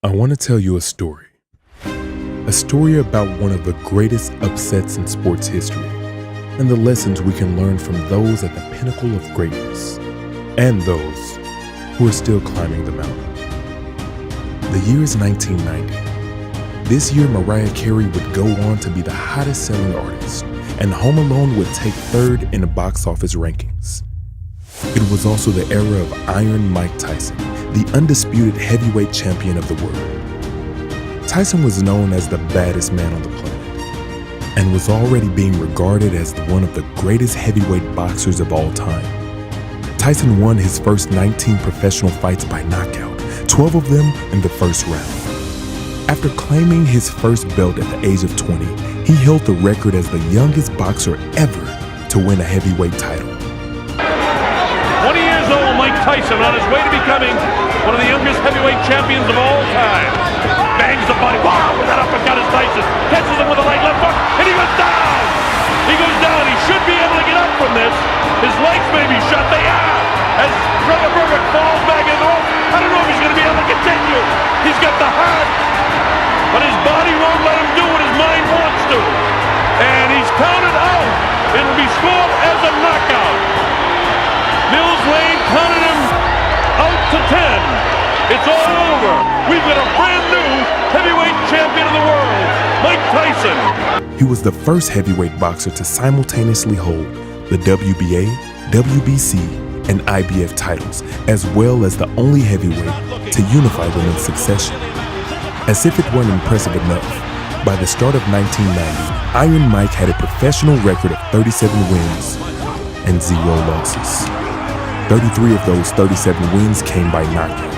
I want to tell you a story. A story about one of the greatest upsets in sports history and the lessons we can learn from those at the pinnacle of greatness and those who are still climbing the mountain. The year is 1990. This year, Mariah Carey would go on to be the hottest selling artist, and Home Alone would take third in the box office rankings. It was also the era of Iron Mike Tyson, the undisputed heavyweight champion of the world. Tyson was known as the baddest man on the planet and was already being regarded as one of the greatest heavyweight boxers of all time. Tyson won his first 19 professional fights by knockout, 12 of them in the first round. After claiming his first belt at the age of 20, he held the record as the youngest boxer ever to win a heavyweight title. 20 years old, Mike Tyson on his way to becoming one of the youngest heavyweight champions of all time. Bangs the body, wow, with that uppercut is Tyson. Catches him with a right left hook, and he goes down! He goes down, he should be able to get up from this. His legs may be shut, they are! As Trevor Berbick falls back in the ropes, I don't know if he's going to be able to continue. He's got the heart, but his body won't let him do what his mind wants to. And he's counted out. It'll be scored as a knockout. Mills Lane counted him out to 10. It's all over. We've got a brand new heavyweight champion of the world, Mike Tyson. He was the first heavyweight boxer to simultaneously hold the WBA, WBC, and IBF titles, as well as the only heavyweight to unify them in succession. As if it weren't impressive enough, by the start of 1990, Iron Mike had a professional record of 37 wins and 0 losses. 33 of those 37 wins came by knockout.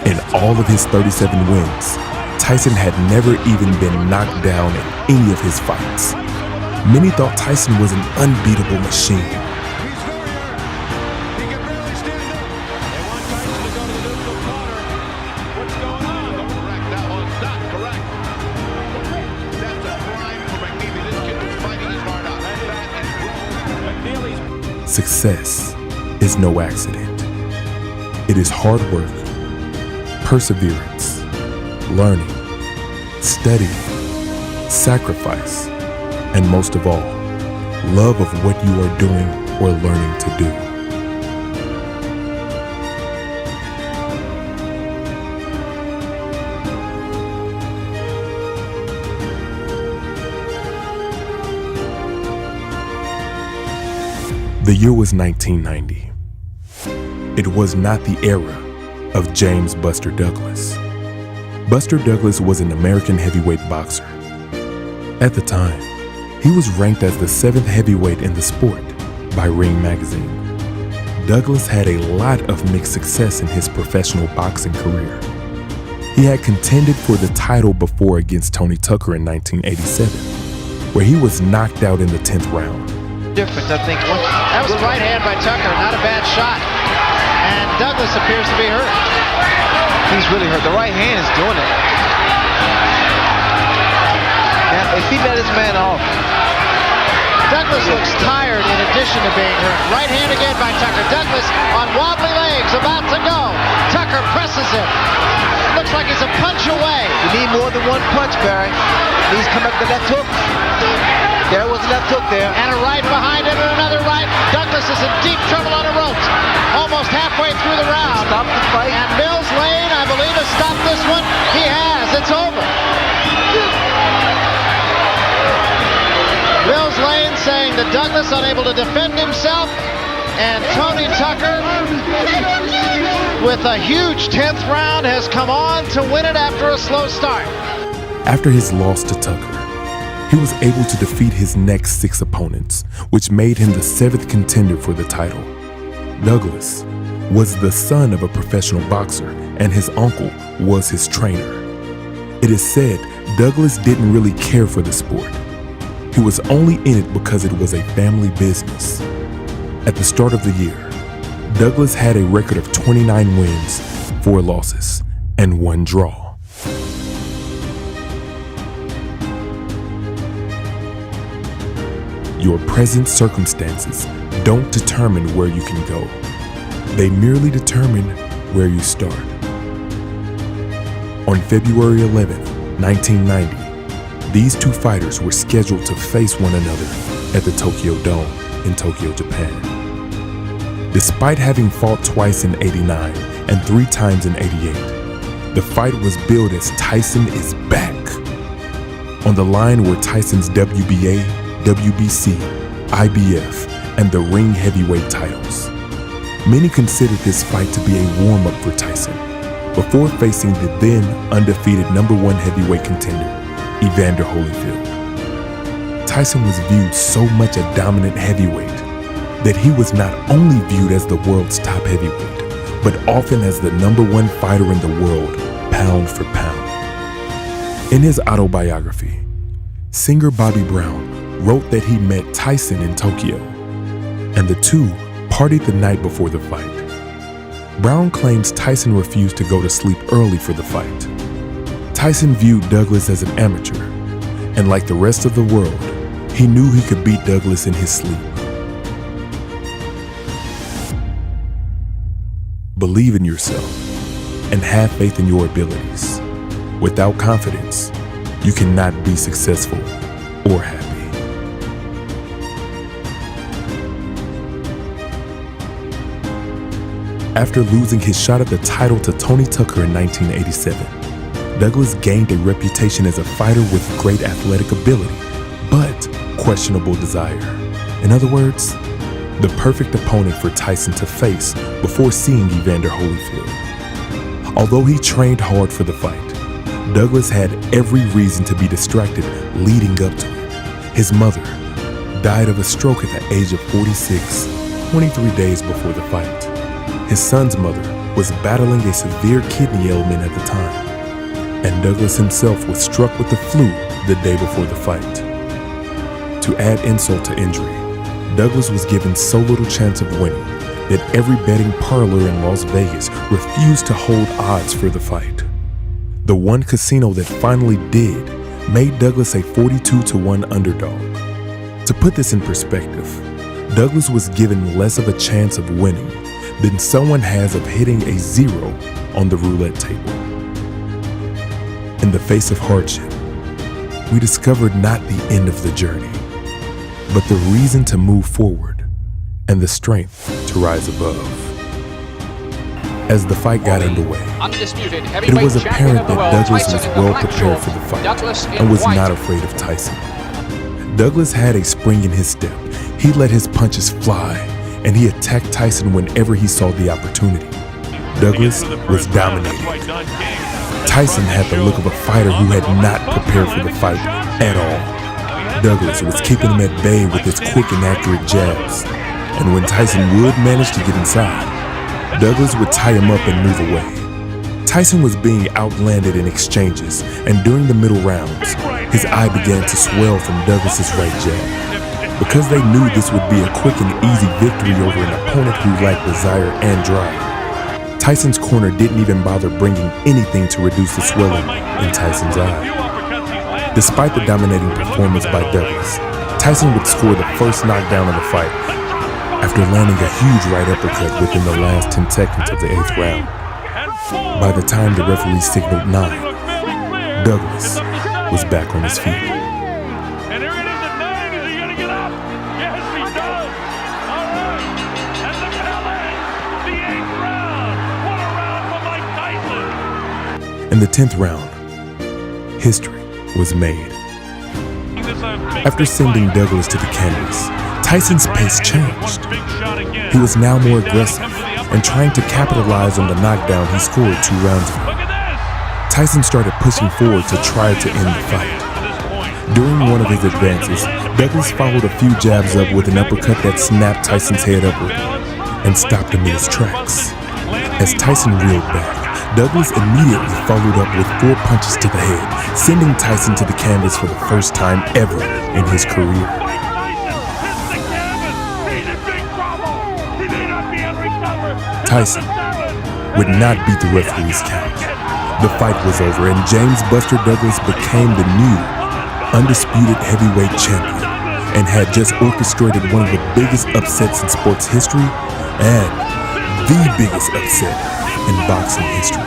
In all of his 37 wins, Tyson had never even been knocked down in any of his fights. Many thought Tyson was an unbeatable machine. Success is no accident. It is hard work, perseverance, learning, studying, sacrifice, and most of all, love of what you are doing or learning to do. The year was 1990. It was not the era of James Buster Douglas. Buster Douglas was an American heavyweight boxer. At the time, he was ranked as the 7th heavyweight in the sport by Ring magazine. Douglas had a lot of mixed success in his professional boxing career. He had contended for the title before against Tony Tucker in 1987, where he was knocked out in the 10th round. Difference, I think. That was a right hand by Tucker, not a bad shot. And Douglas appears to be hurt. He's really hurt. The right hand is doing it. Now, if he let his man off. Douglas looks tired in addition to being hurt. Right hand again by Tucker. Douglas on wobbly legs, about to go. Tucker presses him. Looks like he's a punch away. You need more than one punch, Barry. He's coming up the left hook. There was a left hook there. And a right behind him and another right. Douglas is in deep trouble on the ropes. Almost halfway through the round. Stop the fight. And Mills Lane, I believe, has stopped this one. He has. It's over. Mills Lane saying that Douglas unable to defend himself. And Tony Tucker, with a huge 10th round, has come on to win it after a slow start. After his loss to Tucker, he was able to defeat his next 6 opponents, which made him the 7th contender for the title. Douglas was the son of a professional boxer, and his uncle was his trainer. It is said Douglas didn't really care for the sport. He was only in it because it was a family business. At the start of the year, Douglas had a record of 29 wins, 4 losses, and 1 draw. Your present circumstances don't determine where you can go. They merely determine where you start. On February 11, 1990, these two fighters were scheduled to face one another at the Tokyo Dome in Tokyo, Japan. Despite having fought twice in '89 and 3 times in '88, the fight was billed as Tyson is back. On the line were Tyson's WBA, WBC, IBF, and the ring heavyweight titles. Many considered this fight to be a warm-up for Tyson before facing the then undefeated #1 heavyweight contender, Evander Holyfield. Tyson was viewed so much a dominant heavyweight that he was not only viewed as the world's top heavyweight, but often as the #1 fighter in the world, pound for pound. In his autobiography, singer Bobby Brown wrote that he met Tyson in Tokyo, and the two partied the night before the fight. Brown claims Tyson refused to go to sleep early for the fight. Tyson viewed Douglas as an amateur, and like the rest of the world, he knew he could beat Douglas in his sleep. Believe in yourself and have faith in your abilities. Without confidence, you cannot be successful or happy. After losing his shot at the title to Tony Tucker in 1987, Douglas gained a reputation as a fighter with great athletic ability, but questionable desire. In other words, the perfect opponent for Tyson to face before seeing Evander Holyfield. Although he trained hard for the fight, Douglas had every reason to be distracted leading up to it. His mother died of a stroke at the age of 46, 23 days before the fight. His son's mother was battling a severe kidney ailment at the time, and Douglas himself was struck with the flu the day before the fight. To add insult to injury, Douglas was given so little chance of winning that every betting parlor in Las Vegas refused to hold odds for the fight. The one casino that finally did made Douglas a 42-1 underdog. To put this in perspective, Douglas was given less of a chance of winning than someone has of hitting a 0 on the roulette table. In the face of hardship, we discovered not the end of the journey, but the reason to move forward and the strength to rise above. As the fight got underway, it was apparent that Douglas was well prepared for the fight and was not afraid of Tyson. Douglas had a spring in his step. He let his punches fly, and he attacked Tyson whenever he saw the opportunity. Douglas was dominating. Tyson had the look of a fighter who had not prepared for the fight at all. Douglas was keeping him at bay with his quick and accurate jabs, and when Tyson would manage to get inside, Douglas would tie him up and move away. Tyson was being outlanded in exchanges, and during the middle rounds, his eye began to swell from Douglas's right jab. Because they knew this would be a quick and easy victory over an opponent who lacked desire and drive, Tyson's corner didn't even bother bringing anything to reduce the swelling in Tyson's eye. Despite the dominating performance by Douglas, Tyson would score the first knockdown of the fight after landing a huge right uppercut within the last 10 seconds of the 8th round. By the time the referee signaled 9, Douglas was back on his feet. In the 10th round, history was made. After sending Douglas to the canvas, Tyson's pace changed. He was now more aggressive and trying to capitalize on the knockdown he scored 2 rounds ago. Tyson started pushing forward to try to end the fight. During one of his advances, Douglas followed a few jabs up with an uppercut that snapped Tyson's head upward and stopped him in his tracks. As Tyson reeled back, Douglas immediately followed up with 4 punches to the head, sending Tyson to the canvas for the first time ever in his career. Tyson would not beat the referee's count. The fight was over, and James Buster Douglas became the new, undisputed heavyweight champion and had just orchestrated one of the biggest upsets in sports history and the biggest upset in boxing history.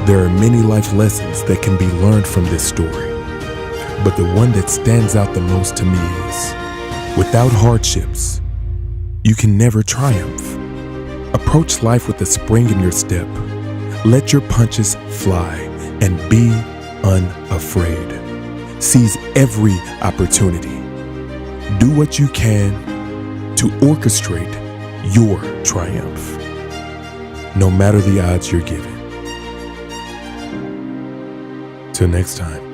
There are many life lessons that can be learned from this story, but the one that stands out the most to me is, without hardships, you can never triumph. Approach life with a spring in your step. Let your punches fly and be unafraid. Seize every opportunity. Do what you can to orchestrate your triumph, no matter the odds you're given. Till next time.